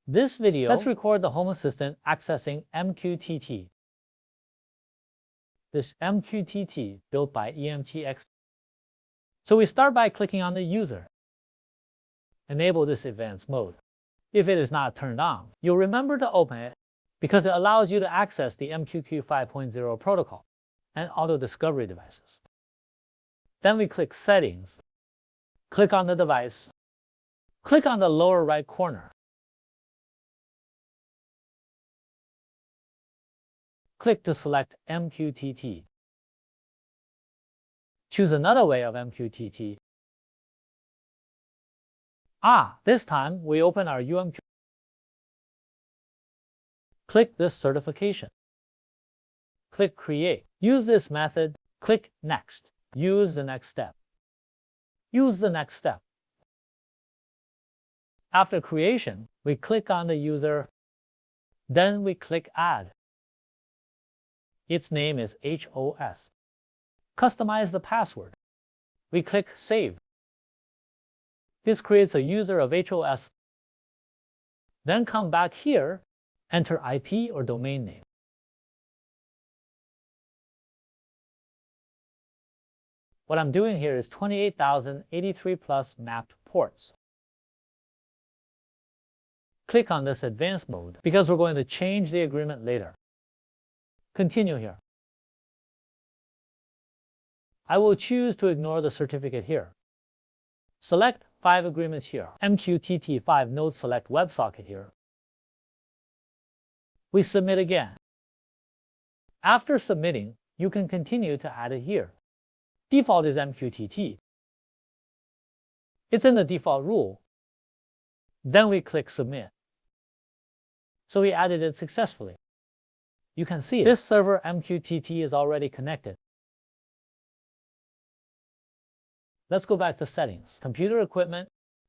This video, let's record the Home Assistant accessing MQTT. This MQTT built by EMQX. So we start by clicking on the user. Enable this advanced mode. If it is not turned on, you'll remember to open it because it allows you to access the MQTT 5.0 protocol and auto discovery devices. Then we click Settings. Click on the device. Click on the lower right corner. Click to select MQTT. Choose another way of MQTT. This time we open our EMQX. Click this certification. Click Create. Use this method. Click Next. Use the next step. Use the next step. After creation, we click on the user. Then we click Add. Its name is HOS. Customize the password. We click Save. This creates a user of HOS. Then come back here, enter IP or domain name. What I'm doing here is 28,083 plus mapped ports. Click on this advanced mode because we're going to change the agreement later. Continue here. I will choose to ignore the certificate here. Select 5 agreements here. MQTT 5 node select WebSocket here. We submit again. After submitting, you can continue to add it here. Default is MQTT. It's in the default rule. Then we click Submit. So we added it successfully. You can see this server MQTT is already connected. Let's go back to Settings. Computer Equipment.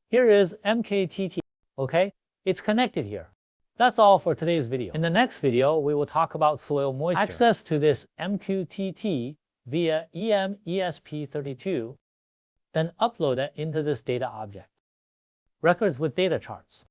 Here is MQTT. Okay, it's connected here. That's all for today's video. In the next video, we will talk about soil moisture. Access to this MQTT via EMESP32, then upload it into this data object. Records with data charts.